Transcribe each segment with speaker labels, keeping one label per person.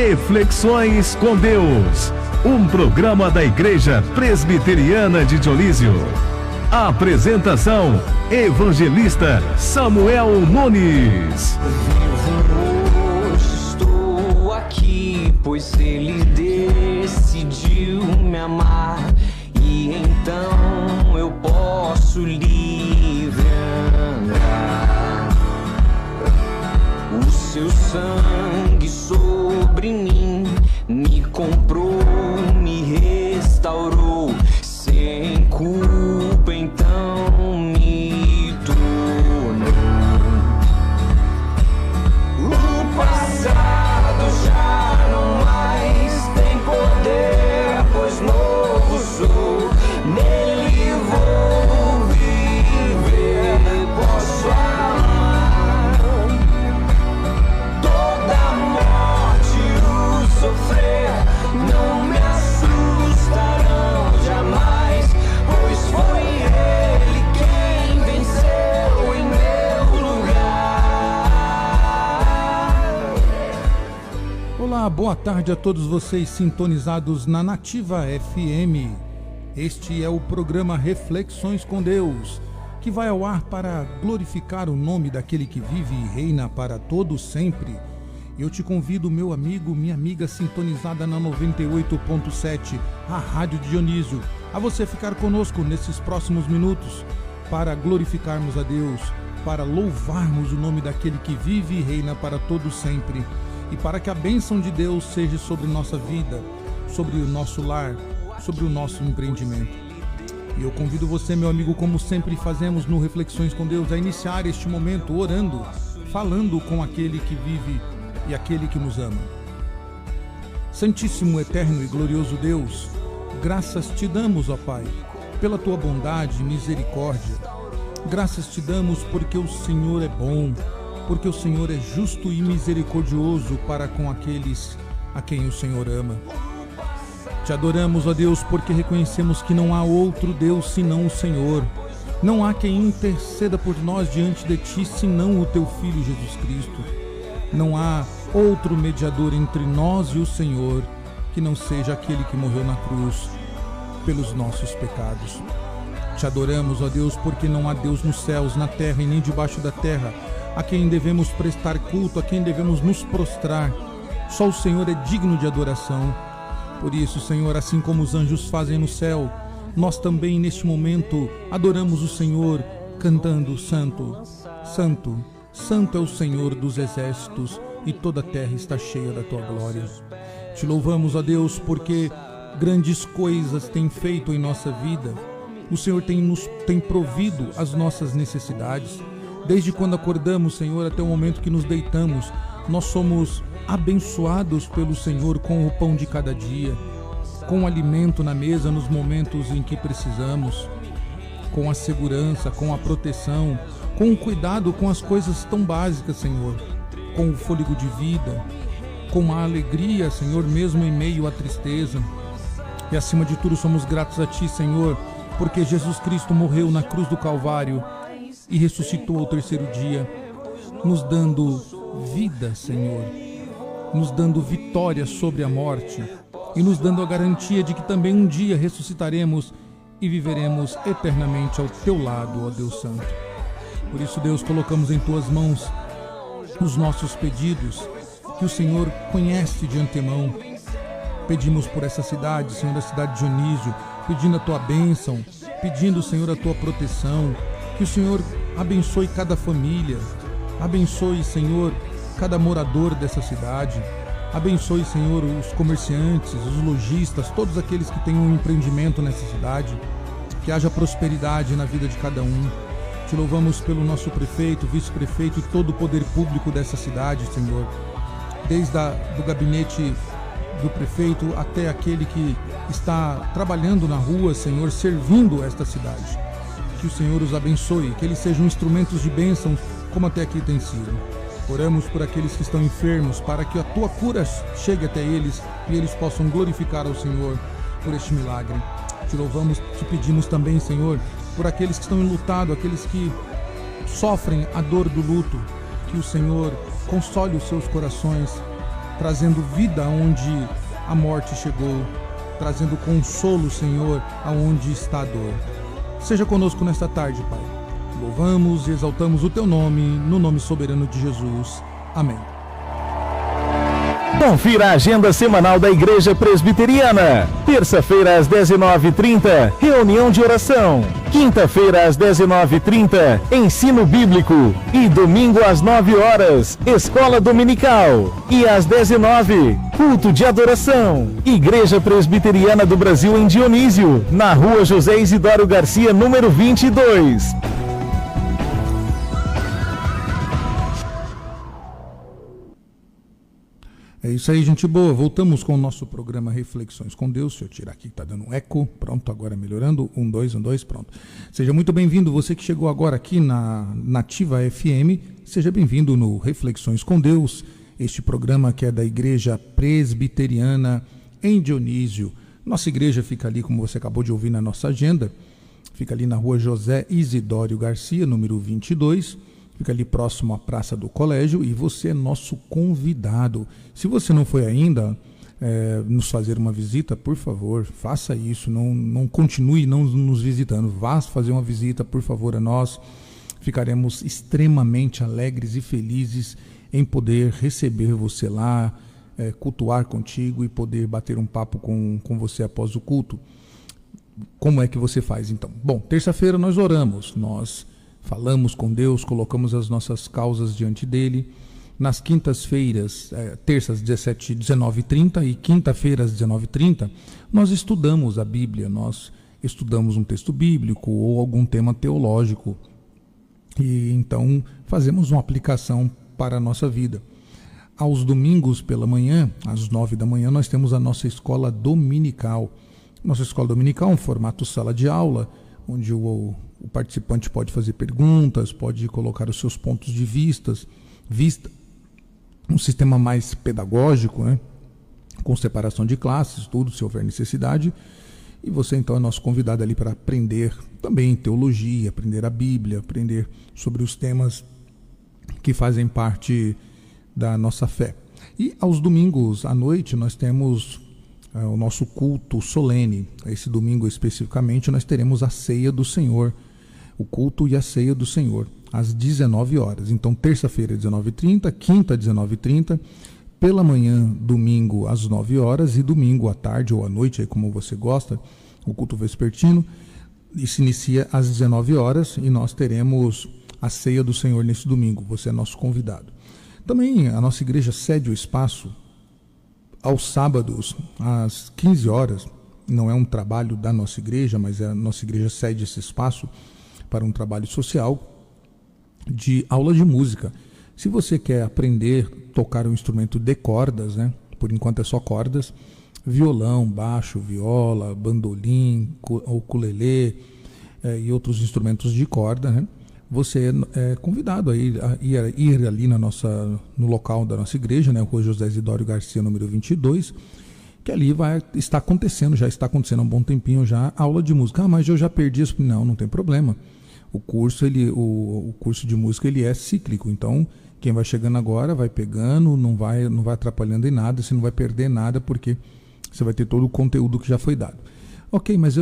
Speaker 1: Reflexões com Deus, um programa da Igreja Presbiteriana de Dionísio. Apresentação: Evangelista Samuel Nunes.
Speaker 2: Hoje estou aqui, pois Ele decidiu me amar, e então eu posso livre andar. O seu sangue sobre mim me comprou, me restaurou, sem culpa então me tornou. O passado já não mais tem poder, pois novo sou, nele vou viver, posso amar. Toda morte o sofrer não me assustarão jamais, pois foi Ele quem venceu em meu lugar.
Speaker 3: Olá, boa tarde a todos vocês sintonizados na Nativa FM. Este é o programa Reflexões com Deus, que vai ao ar para glorificar o nome daquele que vive e reina para todos sempre. Eu te convido, meu amigo, minha amiga sintonizada na 98.7, a Rádio Dionísio, a você ficar conosco nesses próximos minutos para glorificarmos a Deus, para louvarmos o nome daquele que vive e reina para todos sempre, e para que a bênção de Deus seja sobre nossa vida, sobre o nosso lar, sobre o nosso empreendimento. E eu convido você, meu amigo, como sempre fazemos no Reflexões com Deus, a iniciar este momento orando, falando com aquele que vive e aquele que nos ama. Santíssimo, eterno e glorioso Deus, graças te damos, ó Pai, pela tua bondade e misericórdia. Graças te damos porque o Senhor é bom, porque o Senhor é justo e misericordioso para com aqueles a quem o Senhor ama. Te adoramos, ó Deus, porque reconhecemos que não há outro Deus senão o Senhor. Não há quem interceda por nós diante de ti senão o teu Filho Jesus Cristo. Não há outro mediador entre nós e o Senhor que não seja aquele que morreu na cruz pelos nossos pecados. Te adoramos, ó Deus, porque não há Deus nos céus, na terra e nem debaixo da terra a quem devemos prestar culto, a quem devemos nos prostrar. Só o Senhor é digno de adoração. Por isso, Senhor, assim como os anjos fazem no céu, nós também neste momento adoramos o Senhor cantando: Santo, Santo, Santo é o Senhor dos exércitos, e toda a terra está cheia da tua glória. Te louvamos, ó Deus, porque grandes coisas tem feito em nossa vida. O Senhor tem provido as nossas necessidades. Desde quando acordamos, Senhor, até o momento que nos deitamos, nós somos abençoados pelo Senhor com o pão de cada dia, com o alimento na mesa nos momentos em que precisamos, com a segurança, com a proteção, com o cuidado com as coisas tão básicas, Senhor, com o fôlego de vida, com a alegria, Senhor, mesmo em meio à tristeza. E acima de tudo somos gratos a Ti, Senhor, porque Jesus Cristo morreu na cruz do Calvário e ressuscitou ao terceiro dia, nos dando vida, Senhor, nos dando vitória sobre a morte e nos dando a garantia de que também um dia ressuscitaremos e viveremos eternamente ao Teu lado, ó Deus Santo. Por isso, Deus, colocamos em Tuas mãos os nossos pedidos, que o Senhor conhece de antemão. Pedimos por essa cidade, Senhor, a cidade de Dionísio, pedindo a Tua bênção, pedindo, Senhor, a Tua proteção, que o Senhor abençoe cada família, abençoe, Senhor, cada morador dessa cidade, abençoe, Senhor, os comerciantes, os lojistas, todos aqueles que têm um empreendimento nessa cidade, que haja prosperidade na vida de cada um. Te louvamos pelo nosso prefeito, vice-prefeito e todo o poder público dessa cidade, Senhor, desde do gabinete do prefeito até aquele que está trabalhando na rua, Senhor, servindo esta cidade. Que o Senhor os abençoe, que eles sejam instrumentos de bênção, como até aqui tem sido. Oramos por aqueles que estão enfermos, para que a Tua cura chegue até eles e eles possam glorificar ao Senhor por este milagre. Te louvamos, te pedimos também, Senhor, por aqueles que estão enlutados, aqueles que sofrem a dor do luto, que o Senhor console os seus corações, trazendo vida aonde a morte chegou, trazendo consolo, Senhor, aonde está a dor. Seja conosco nesta tarde, Pai. Louvamos e exaltamos o Teu nome, no nome soberano de Jesus. Amém.
Speaker 1: Confira a agenda semanal da Igreja Presbiteriana. Terça-feira às 19h30, reunião de oração. Quinta-feira às 19h30, ensino bíblico. E domingo às 9h, escola dominical. E às 19h, culto de adoração. Igreja Presbiteriana do Brasil em Dionísio, na rua José Isidório Garcia, número 22.
Speaker 3: É isso aí, gente boa. Voltamos com o nosso programa Reflexões com Deus. Deixa eu tirar aqui que tá dando um eco. Pronto, agora melhorando. 1, 2, 1, 2, pronto. Seja muito bem-vindo, você que chegou agora aqui na Nativa FM. Seja bem-vindo no Reflexões com Deus, este programa que é da Igreja Presbiteriana em Dionísio. Nossa igreja fica ali, como você acabou de ouvir na nossa agenda, fica ali na rua José Isidório Garcia, número 22. Fica ali próximo à Praça do Colégio e você é nosso convidado. Se você não foi ainda nos fazer uma visita, por favor, faça isso. Não continue não nos visitando. Vá fazer uma visita, por favor, a nós. Ficaremos extremamente alegres e felizes em poder receber você lá, cultuar contigo e poder bater um papo com você após o culto. Como é que você faz, então? Bom, terça-feira nós oramos, nós falamos com Deus, colocamos as nossas causas diante dele. Nas quintas-feiras, terças 19h30 e quinta-feiras 19h30, nós estudamos a Bíblia, nós estudamos um texto bíblico ou algum tema teológico. E então fazemos uma aplicação para a nossa vida. Aos domingos pela manhã, às 9 da manhã, nós temos a nossa escola dominical. Nossa escola dominical é um formato sala de aula, onde o participante pode fazer perguntas, pode colocar os seus pontos de vista, um sistema mais pedagógico, né? Com separação de classes, tudo, se houver necessidade. E você então é nosso convidado ali para aprender também teologia, aprender a Bíblia, aprender sobre os temas que fazem parte da nossa fé. E aos domingos à noite nós temos o nosso culto solene. Esse domingo especificamente nós teremos a ceia do Senhor, o culto e a ceia do Senhor, às 19h. Então terça-feira 19h30, quinta 19h30, pela manhã, domingo às 9h e domingo à tarde ou à noite, aí como você gosta, o culto vespertino, e se inicia às 19h e nós teremos a ceia do Senhor nesse domingo. Você é nosso convidado. Também a nossa igreja cede o espaço aos sábados, às 15h, não é um trabalho da nossa igreja, mas a nossa igreja cede esse espaço para um trabalho social de aula de música. Se você quer aprender a tocar um instrumento de cordas, né? Por enquanto é só cordas, violão, baixo, viola, bandolim, ukulele e outros instrumentos de corda, né? Você é convidado a ir ali no local da nossa igreja, né, Rua José Isidório Garcia, número 22, que ali já está acontecendo há um bom tempinho já, aula de música. Ah, mas eu já perdi isso. Não tem problema. O curso de música ele é cíclico, então quem vai chegando agora vai pegando, não vai atrapalhando em nada, você não vai perder nada, porque você vai ter todo o conteúdo que já foi dado. Ok, mas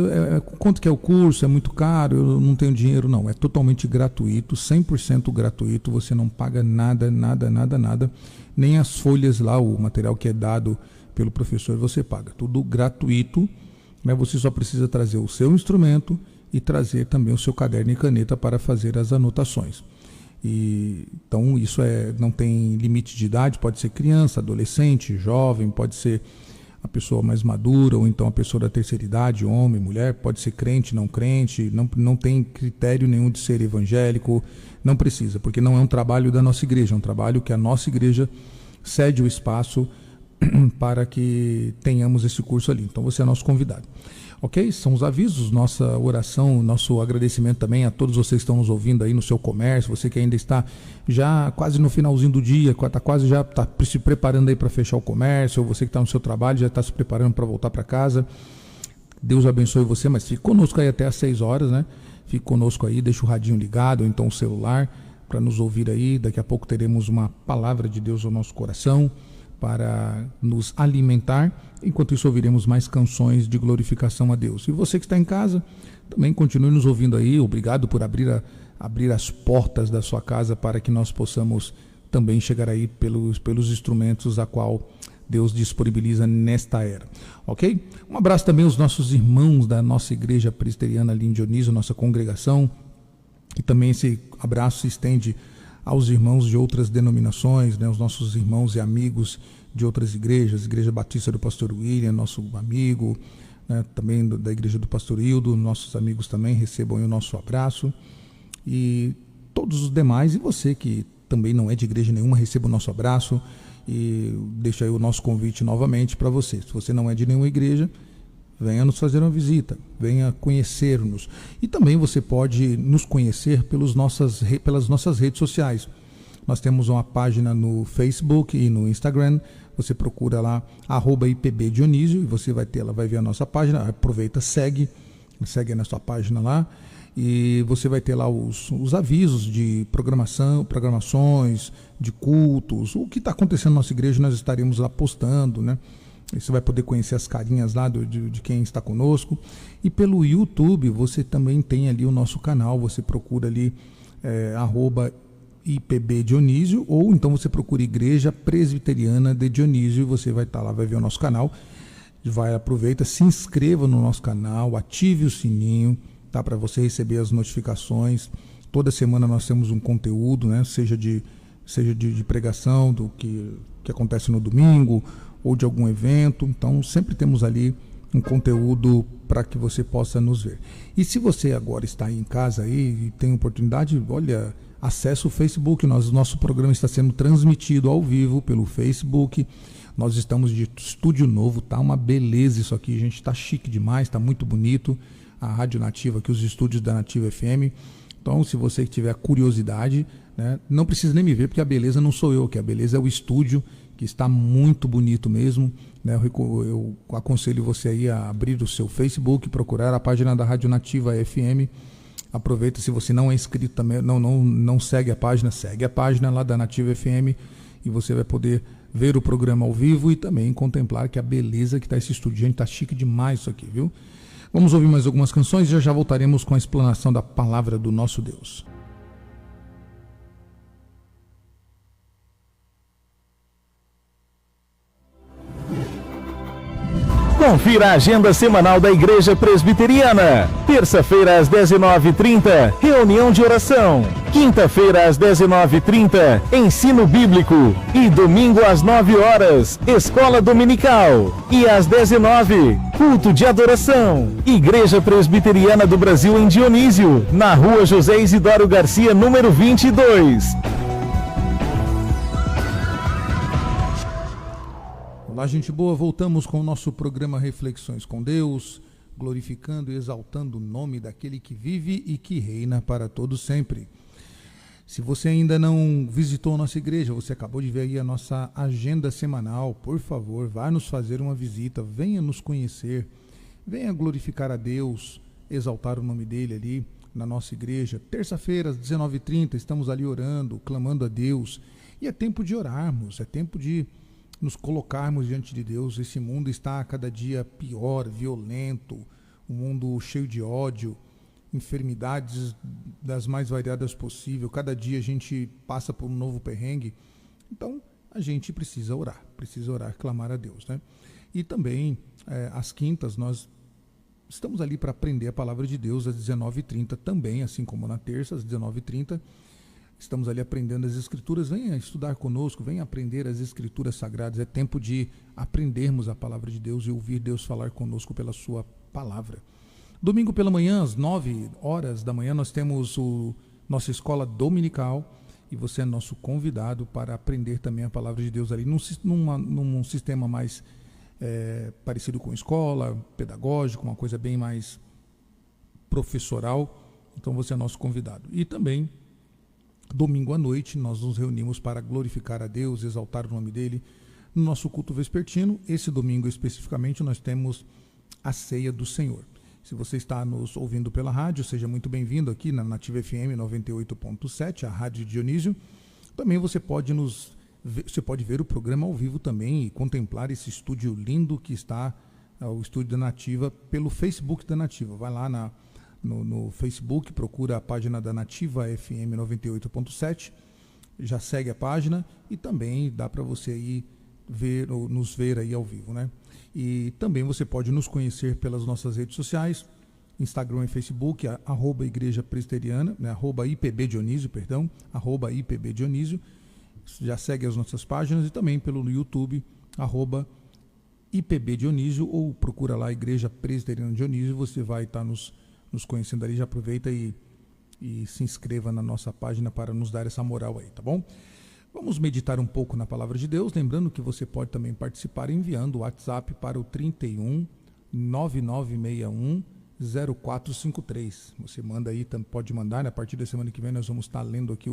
Speaker 3: quanto que é o curso? É muito caro? Eu não tenho dinheiro? Não, é totalmente gratuito, 100% gratuito, você não paga nada, nem as folhas lá, o material que é dado pelo professor você paga, tudo gratuito, mas você só precisa trazer o seu instrumento e trazer também o seu caderno e caneta para fazer as anotações. Então isso não tem limite de idade, pode ser criança, adolescente, jovem, pode ser a pessoa mais madura, ou então a pessoa da terceira idade, homem, mulher, pode ser crente, não tem critério nenhum de ser evangélico, não precisa, porque não é um trabalho da nossa igreja, é um trabalho que a nossa igreja cede o espaço para que tenhamos esse curso ali. Então você é nosso convidado. Ok? São os avisos, nossa oração, nosso agradecimento também a todos vocês que estão nos ouvindo aí no seu comércio, você que ainda está já quase no finalzinho do dia, está se preparando aí para fechar o comércio, ou você que está no seu trabalho já está se preparando para voltar para casa. Deus abençoe você, mas fique conosco aí até às 6h, né? Fique conosco aí, deixa o radinho ligado, ou então o celular, para nos ouvir aí. Daqui a pouco teremos uma palavra de Deus ao nosso coração, para nos alimentar. Enquanto isso, ouviremos mais canções de glorificação a Deus. E você que está em casa, também continue nos ouvindo aí. Obrigado por abrir as portas da sua casa para que nós possamos também chegar aí pelos instrumentos a qual Deus disponibiliza nesta era. Ok? Um abraço também aos nossos irmãos da nossa igreja presbiteriana ali em Dionísio, nossa congregação. E também esse abraço se estende aos irmãos de outras denominações, né, os nossos irmãos e amigos de outras igrejas, Igreja Batista do Pastor William, nosso amigo, né, também da Igreja do Pastor Hildo, nossos amigos também recebam o nosso abraço, e todos os demais, e você que também não é de igreja nenhuma, receba o nosso abraço, e deixa aí o nosso convite novamente para você. Se você não é de nenhuma igreja, venha nos fazer uma visita, venha conhecer-nos. E também você pode nos conhecer pelas nossas redes sociais. Nós temos uma página no Facebook e no Instagram. Você procura lá @IPBDionísio e você vai ver a nossa página. Aproveita, segue a nossa página lá. E você vai ter lá os avisos de programações, de cultos, o que está acontecendo na nossa igreja, nós estaremos lá postando, né? Você vai poder conhecer as carinhas lá de quem está conosco. E pelo YouTube você também tem ali o nosso canal. Você procura ali @IPB Dionísio, ou então você procura Igreja Presbiteriana de Dionísio, e você vai estar lá, vai ver o nosso canal. Aproveita, se inscreva no nosso canal, ative o sininho, tá, para você receber as notificações. Toda semana nós temos um conteúdo, né, seja de pregação, do que acontece no domingo, ou de algum evento. Então sempre temos ali um conteúdo para que você possa nos ver. E se você agora está aí em casa aí, e tem oportunidade, olha, acesse o Facebook. Nosso programa está sendo transmitido ao vivo pelo Facebook. Nós estamos de estúdio novo, tá uma beleza isso aqui, gente, tá chique demais, tá muito bonito. A Rádio Nativa aqui, os estúdios da Nativa FM. Então, se você tiver curiosidade, né, não precisa nem me ver, porque a beleza não sou eu, que a beleza é o estúdio, que está muito bonito mesmo, né? Eu aconselho você aí a abrir o seu Facebook, procurar a página da Rádio Nativa FM. Aproveita, se você não é inscrito também, não segue a página lá da Nativa FM, e você vai poder ver o programa ao vivo e também contemplar que a beleza que está esse estúdio. Gente, tá chique demais isso aqui, viu? Vamos ouvir mais algumas canções e já voltaremos com a explanação da palavra do nosso Deus.
Speaker 1: Confira a agenda semanal da Igreja Presbiteriana. Terça-feira às 19h30, reunião de oração. Quinta-feira às 19h30, ensino bíblico. E domingo às 9h, escola dominical. E às 19h, culto de adoração. Igreja Presbiteriana do Brasil em Dionísio, na rua José Isidoro Garcia, número 22.
Speaker 3: Olá, gente boa, voltamos com o nosso programa Reflexões com Deus, glorificando e exaltando o nome daquele que vive e que reina para todo sempre. Se você ainda não visitou a nossa igreja, você acabou de ver aí a nossa agenda semanal, por favor, vá nos fazer uma visita, venha nos conhecer, venha glorificar a Deus, exaltar o nome dele ali na nossa igreja. Terça-feira às 19h30, estamos ali orando, clamando a Deus, e é tempo de orarmos, é tempo de nos colocarmos diante de Deus. Esse mundo está a cada dia pior, violento, um mundo cheio de ódio, enfermidades das mais variadas possível. Cada dia a gente passa por um novo perrengue. Então a gente precisa orar, clamar a Deus, né? E também às quintas nós estamos ali para aprender a palavra de Deus às 19h30 também, assim como na terça às 19h30. Estamos ali aprendendo as Escrituras. Venha estudar conosco, venha aprender as Escrituras Sagradas. É tempo de aprendermos a palavra de Deus e ouvir Deus falar conosco pela sua palavra. Domingo pela manhã, às 9h da manhã, nós temos nossa escola dominical, e você é nosso convidado para aprender também a palavra de Deus ali num sistema mais parecido com escola, pedagógico, uma coisa bem mais professoral. Então você é nosso convidado. E também domingo à noite nós nos reunimos para glorificar a Deus, exaltar o nome dele no nosso culto vespertino. Esse domingo especificamente nós temos a ceia do Senhor. Se você está nos ouvindo pela rádio, seja muito bem-vindo aqui na Nativa FM 98.7, a Rádio Dionísio. Também você pode nos você pode ver o programa ao vivo também e contemplar esse estúdio lindo que está, o estúdio da Nativa, pelo Facebook da Nativa. Vai lá no Facebook, procura a página da Nativa FM 98.7, já segue a página e também dá para você aí nos ver aí ao vivo, né? E também você pode nos conhecer pelas nossas redes sociais, Instagram e Facebook, @Igreja Presbiteriana, né? @IPB Dionísio, perdão, @IPB Dionísio. Já segue as nossas páginas e também pelo YouTube, @IPB Dionísio, ou procura lá Igreja Presbiteriana Dionísio, você vai estar nos conhecendo ali. Já aproveita e se inscreva na nossa página para nos dar essa moral aí, tá bom? Vamos meditar um pouco na Palavra de Deus, lembrando que você pode também participar enviando o WhatsApp para o 31 9961 0453. Você manda aí, pode mandar, né? A partir da semana que vem nós vamos estar lendo aqui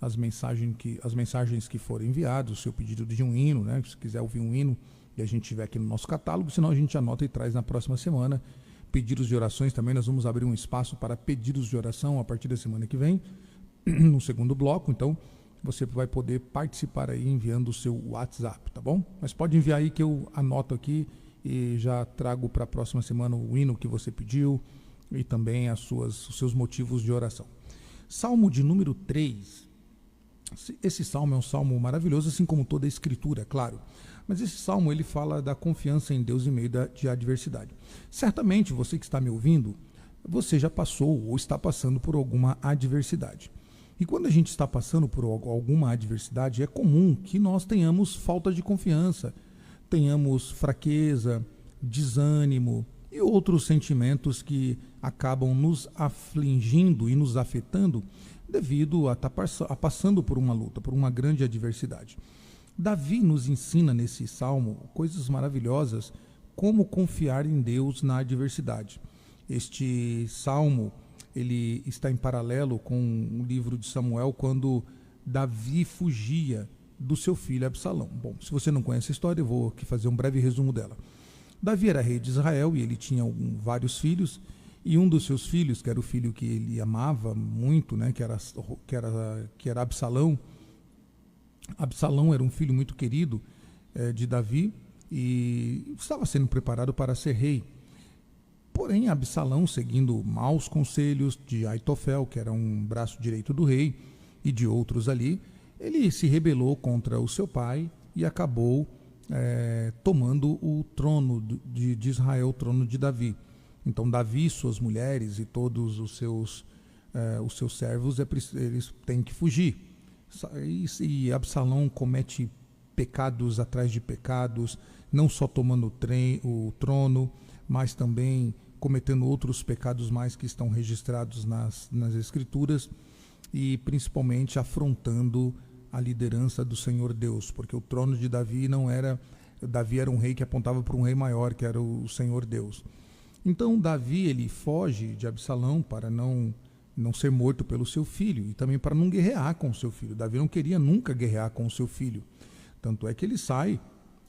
Speaker 3: as mensagens que foram enviadas, o seu pedido de um hino, né? Se quiser ouvir um hino e a gente tiver aqui no nosso catálogo, senão a gente anota e traz na próxima semana. Pedidos de orações também, nós vamos abrir um espaço para pedidos de oração a partir da semana que vem, no segundo bloco. Então você vai poder participar aí enviando o seu WhatsApp, tá bom? Mas pode enviar aí que eu anoto aqui e já trago para a próxima semana o hino que você pediu e também os seus motivos de oração. Salmo de número 3. Esse salmo é um salmo maravilhoso, assim como toda a escritura, é claro. Mas esse salmo ele fala da confiança em Deus em meio de adversidade. Certamente você que está me ouvindo, você já passou ou está passando por alguma adversidade. E quando a gente está passando por alguma adversidade, é comum que nós tenhamos falta de confiança, tenhamos fraqueza, desânimo e outros sentimentos que acabam nos afligindo e nos afetando devido a estar passando por uma luta, por uma grande adversidade. Davi nos ensina nesse salmo coisas maravilhosas, como confiar em Deus na adversidade. Este salmo ele está em paralelo com o livro de Samuel, quando Davi fugia do seu filho Absalão. Bom, se você não conhece a história, eu vou aqui fazer um breve resumo dela. Davi era rei de Israel e ele tinha vários filhos, e um dos seus filhos, que era o filho que ele amava muito, né, que era Absalão. Absalão era um filho muito querido de Davi e estava sendo preparado para ser rei. Porém, Absalão, seguindo maus conselhos de Aitofel, que era um braço direito do rei, e de outros ali, ele se rebelou contra o seu pai e acabou tomando o trono de Israel, o trono de Davi. Então, Davi, suas mulheres e todos os seus servos, eles têm que fugir. E Absalão comete pecados atrás de pecados, não só tomando o trono, mas também cometendo outros pecados mais que estão registrados nas Escrituras, e principalmente afrontando a liderança do Senhor Deus, porque o trono de Davi Davi era um rei que apontava para um rei maior, que era o Senhor Deus. Então Davi ele foge de Absalão para não ser morto pelo seu filho e também para não guerrear com o seu filho. Davi não queria nunca guerrear com o seu filho. Tanto é que ele sai,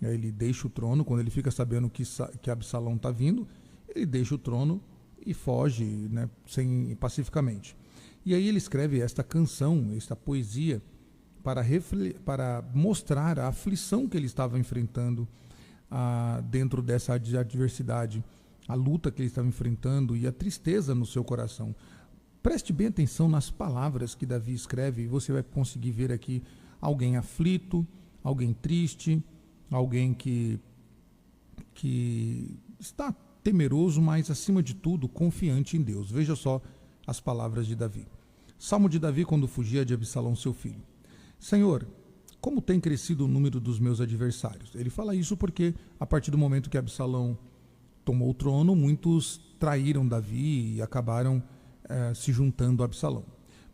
Speaker 3: ele deixa o trono, quando ele fica sabendo que Absalão está vindo, ele deixa o trono e foge, né, pacificamente. E aí ele escreve esta canção, esta poesia, para mostrar a aflição que ele estava enfrentando dentro dessa adversidade, a luta que ele estava enfrentando e a tristeza no seu coração. Preste bem atenção nas palavras que Davi escreve e você vai conseguir ver aqui alguém aflito, alguém triste, alguém que está temeroso, mas acima de tudo confiante em Deus. Veja só as palavras de Davi. Salmo de Davi quando fugia de Absalão, seu filho. Senhor, como tem crescido o número dos meus adversários? Ele fala isso porque a partir do momento que Absalão tomou o trono, muitos traíram Davi e acabaram se juntando a Absalão.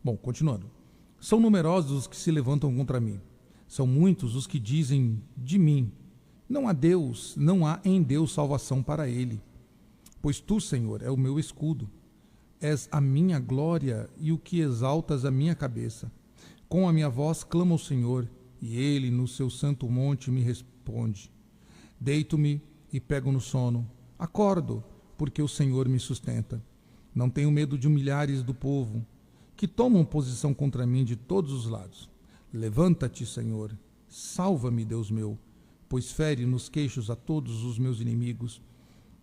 Speaker 3: Bom, continuando. São numerosos os que se levantam contra mim. São muitos os que dizem de mim: não há em Deus salvação para ele. Pois tu, Senhor, é o meu escudo. És a minha glória e o que exaltas a minha cabeça. Com a minha voz clamo ao Senhor, e ele no seu santo monte me responde. Deito-me e pego no sono. Acordo, porque o Senhor me sustenta. Não tenho medo de milhares do povo, que tomam posição contra mim de todos os lados. Levanta-te, Senhor, Salva-me, Deus meu, pois fere nos queixos a todos os meus inimigos,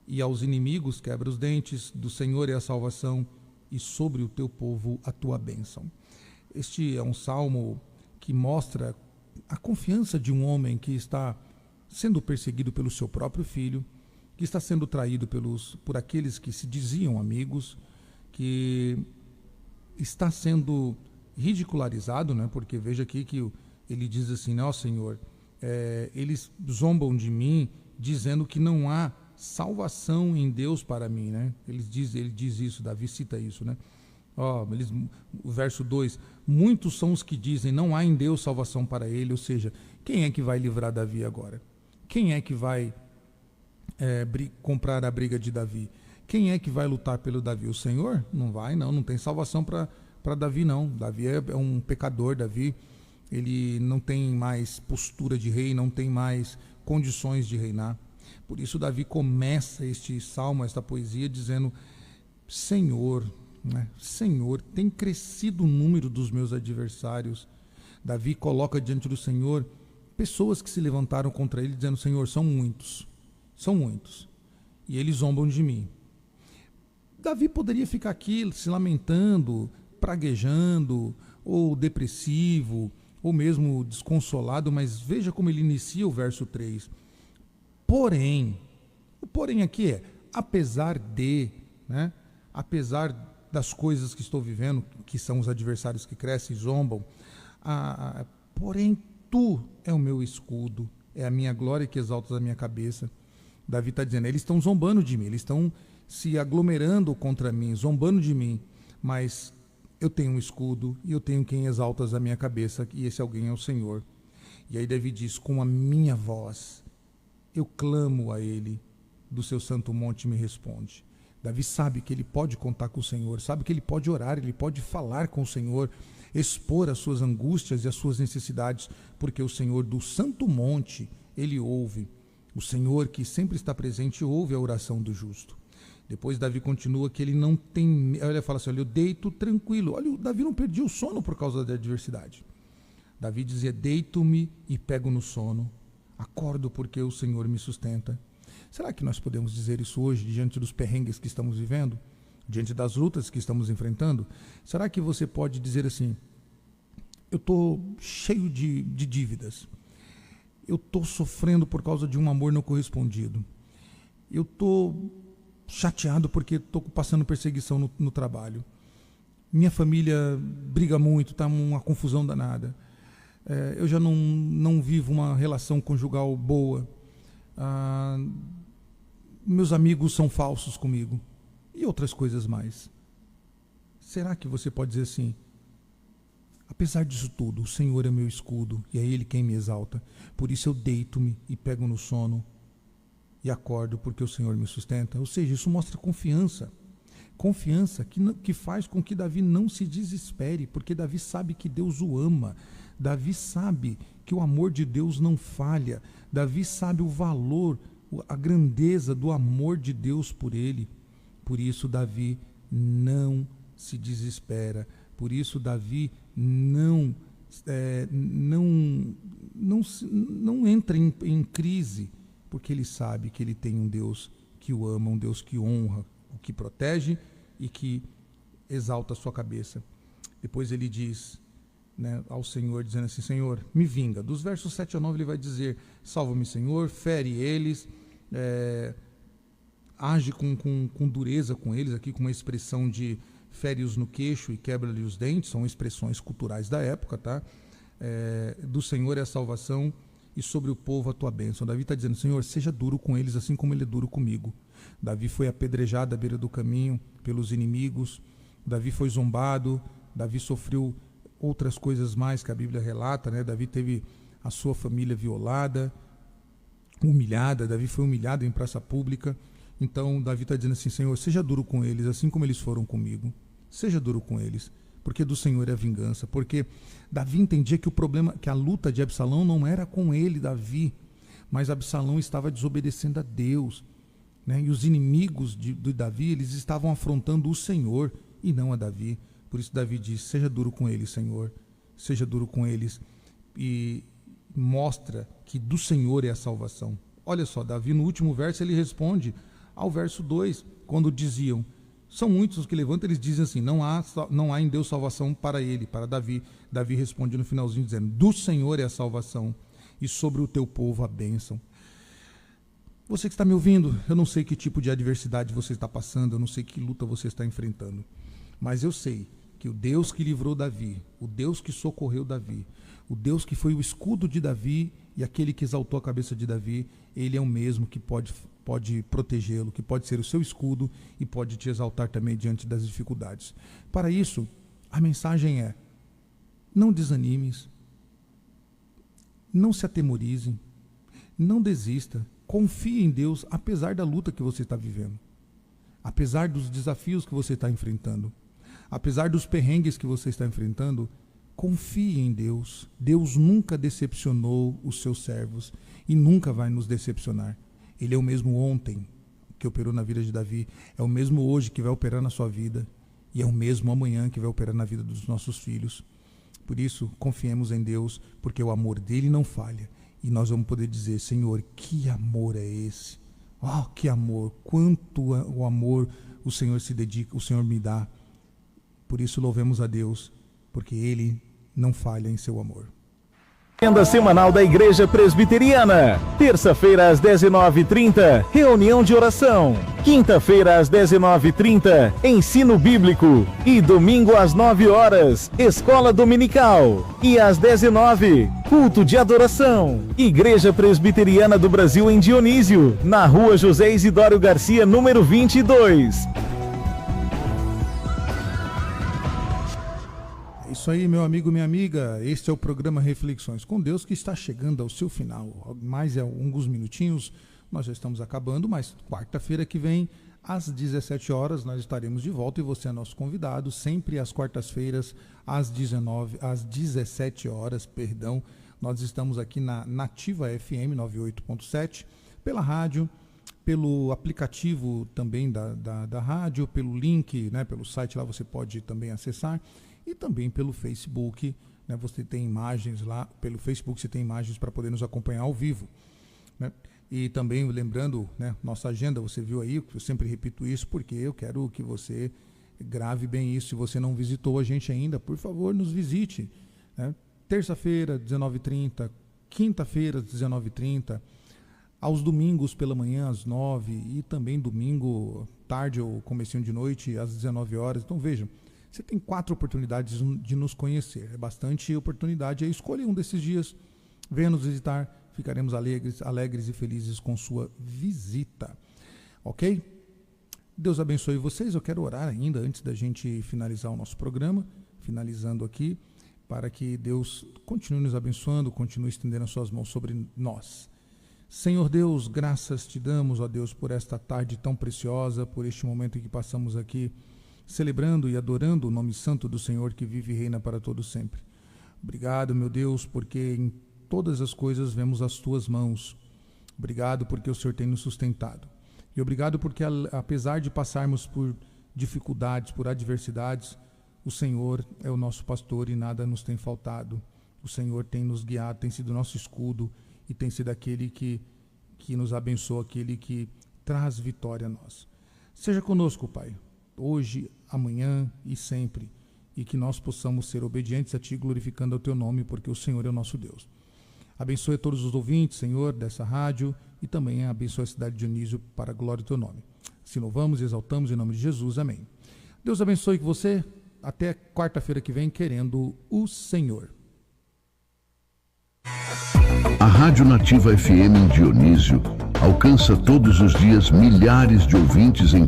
Speaker 3: e aos inimigos quebra os dentes. Do Senhor é a salvação, e sobre o teu povo a tua bênção. Este é um salmo que mostra a confiança de um homem que está sendo perseguido pelo seu próprio filho, que está sendo traído por aqueles que se diziam amigos, que está sendo ridicularizado, né? Porque veja aqui que ele diz assim, ó Senhor, eles zombam de mim, dizendo que não há salvação em Deus para mim, né? Ele diz isso, Davi cita isso, né? O verso 2, muitos são os que dizem, não há em Deus salvação para ele, ou seja, quem é que vai livrar Davi agora? Quem é que vai comprar a briga de Davi? Quem é que vai lutar pelo Davi? O Senhor? Não vai, não tem salvação para Davi, não. Davi é um pecador, Davi, ele não tem mais postura de rei, não tem mais condições de reinar. Por isso Davi começa este salmo, esta poesia, dizendo, Senhor, né? Senhor, tem crescido o número dos meus adversários. Davi coloca diante do Senhor pessoas que se levantaram contra ele, dizendo, Senhor, são muitos, e eles zombam de mim. Davi poderia ficar aqui se lamentando, praguejando, ou depressivo, ou mesmo desconsolado, mas veja como ele inicia o verso 3. Porém, o porém aqui é, apesar de, né, apesar das coisas que estou vivendo, que são os adversários que crescem e zombam, porém tu é o meu escudo, é a minha glória que exaltas a minha cabeça. Davi está dizendo, eles estão zombando de mim, eles estão se aglomerando contra mim, zombando de mim, mas eu tenho um escudo e eu tenho quem exaltas a minha cabeça, e esse alguém é o Senhor. E aí Davi diz, com a minha voz eu clamo a ele, do seu santo monte me responde. Davi sabe que ele pode contar com o Senhor, sabe que ele pode orar, ele pode falar com o Senhor, expor as suas angústias e as suas necessidades, porque o Senhor do santo monte, ele ouve. O Senhor que sempre está presente ouve a oração do justo. Depois Davi continua que ele não tem... Ele fala assim, olha, eu deito tranquilo. Olha, o Davi não perdia o sono por causa da adversidade. Davi dizia, deito-me e pego no sono. Acordo porque o Senhor me sustenta. Será que nós podemos dizer isso hoje, diante dos perrengues que estamos vivendo? Diante das lutas que estamos enfrentando? Será que você pode dizer assim, eu estou cheio de dívidas. Eu estou sofrendo por causa de um amor não correspondido. Eu estou chateado porque estou passando perseguição no trabalho. Minha família briga muito, está uma confusão danada. Eu já não vivo uma relação conjugal boa. Meus amigos são falsos comigo. E outras coisas mais. Será que você pode dizer assim, apesar disso tudo, o Senhor é meu escudo e é Ele quem me exalta. Por isso eu deito-me e pego no sono e acordo porque o Senhor me sustenta. Ou seja, isso mostra confiança. Confiança que faz com que Davi não se desespere, porque Davi sabe que Deus o ama. Davi sabe que o amor de Deus não falha. Davi sabe o valor, a grandeza do amor de Deus por ele. Por isso Davi não se desespera. Por isso Davi não entra em crise, porque ele sabe que ele tem um Deus que o ama, um Deus que honra, o que protege e que exalta a sua cabeça. Depois ele diz, né, ao Senhor, dizendo assim, Senhor, me vinga. Dos versos 7 a 9 ele vai dizer, salva-me, Senhor, fere eles, age com dureza com eles, aqui com uma expressão de fere-os no queixo e quebra-lhe os dentes, são expressões culturais da época, tá? Do Senhor é a salvação e sobre o povo a tua bênção. Davi está dizendo, Senhor, seja duro com eles assim como ele é duro comigo. Davi foi apedrejado à beira do caminho pelos inimigos, Davi foi zombado, Davi sofreu outras coisas mais que a Bíblia relata, né? Davi teve a sua família violada, humilhada, Davi foi humilhado em praça pública. Então Davi está dizendo assim, Senhor, seja duro com eles, assim como eles foram comigo. Seja duro com eles, porque do Senhor é a vingança. Porque Davi entendia que o problema, que a luta de Absalão não era com ele, Davi, mas Absalão estava desobedecendo a Deus, né? E os inimigos de Davi, eles estavam afrontando o Senhor e não a Davi. Por isso Davi diz, seja duro com eles, Senhor, seja duro com eles. E mostra que do Senhor é a salvação. Olha só, Davi no último verso ele responde ao verso 2, quando diziam, são muitos os que levantam, eles dizem assim, não há em Deus salvação para ele, para Davi. Davi responde no finalzinho dizendo, do Senhor é a salvação e sobre o teu povo a bênção. Você que está me ouvindo, eu não sei que tipo de adversidade você está passando, eu não sei que luta você está enfrentando, mas eu sei que o Deus que livrou Davi, o Deus que socorreu Davi, o Deus que foi o escudo de Davi e aquele que exaltou a cabeça de Davi, ele é o mesmo que pode protegê-lo, que pode ser o seu escudo e pode te exaltar também diante das dificuldades. Para isso, a mensagem é, não desanimes, não se atemorize, não desista, confie em Deus, apesar da luta que você está vivendo, apesar dos desafios que você está enfrentando, apesar dos perrengues que você está enfrentando, confie em Deus. Deus nunca decepcionou os seus servos e nunca vai nos decepcionar. Ele é o mesmo ontem que operou na vida de Davi, é o mesmo hoje que vai operar na sua vida e é o mesmo amanhã que vai operar na vida dos nossos filhos. Por isso, confiemos em Deus, porque o amor dele não falha. E nós vamos poder dizer, Senhor, que amor é esse? Oh, que amor! Quanto o amor o Senhor se dedica, o Senhor me dá. Por isso louvemos a Deus, porque Ele não falha em seu amor.
Speaker 1: Agenda semanal da Igreja Presbiteriana. Terça-feira às 19h30, reunião de oração. Quinta-feira às 19h30, ensino bíblico. E domingo às 9h, escola dominical. E às 19h, culto de adoração. Igreja Presbiteriana do Brasil em Dionísio, na rua José Isidório Garcia, número 22.
Speaker 3: Isso aí, meu amigo, minha amiga, este é o programa Reflexões com Deus, que está chegando ao seu final. Mais alguns minutinhos, nós já estamos acabando, mas quarta-feira que vem, às 17h, nós estaremos de volta e você é nosso convidado, sempre às quartas-feiras, às 17h, nós estamos aqui na Nativa FM 98.7, pela rádio, pelo aplicativo também da rádio, pelo link, né, pelo site lá você pode também acessar, e também pelo Facebook, né, você tem imagens lá, pelo Facebook você tem imagens para poder nos acompanhar ao vivo, né? E também lembrando, né, nossa agenda, você viu aí, eu sempre repito isso porque eu quero que você grave bem isso. Se você não visitou a gente ainda, por favor, nos visite, né? Terça-feira, 19h30, quinta-feira, 19h30, aos domingos pela manhã, às 9h, e também domingo, tarde ou comecinho de noite, às 19h. Então vejam, você tem 4 oportunidades de nos conhecer. É bastante oportunidade. Escolha um desses dias, venha nos visitar. Ficaremos alegres e felizes com sua visita. Ok? Deus abençoe vocês. Eu quero orar ainda antes da gente finalizar o nosso programa. Finalizando aqui, para que Deus continue nos abençoando, continue estendendo as suas mãos sobre nós. Senhor Deus, graças te damos, ó Deus, por esta tarde tão preciosa, por este momento em que passamos aqui, celebrando e adorando o nome santo do Senhor que vive e reina para todo sempre. Obrigado, meu Deus, porque em todas as coisas vemos as tuas mãos. Obrigado porque o Senhor tem nos sustentado. E obrigado porque, apesar de passarmos por dificuldades, por adversidades, o Senhor é o nosso pastor e nada nos tem faltado. O Senhor tem nos guiado, tem sido nosso escudo e tem sido aquele que nos abençoa, aquele que traz vitória a nós. Seja conosco, Pai, hoje, amanhã e sempre, e que nós possamos ser obedientes a Ti, glorificando o Teu nome, porque o Senhor é o nosso Deus. Abençoe a todos os ouvintes, Senhor, dessa rádio, e também abençoe a cidade de Dionísio para a glória do Teu nome. Se louvamos e exaltamos em nome de Jesus, amém. Deus abençoe você, até quarta-feira que vem, querendo o Senhor.
Speaker 4: A Rádio Nativa FM em Dionísio alcança todos os dias milhares de ouvintes em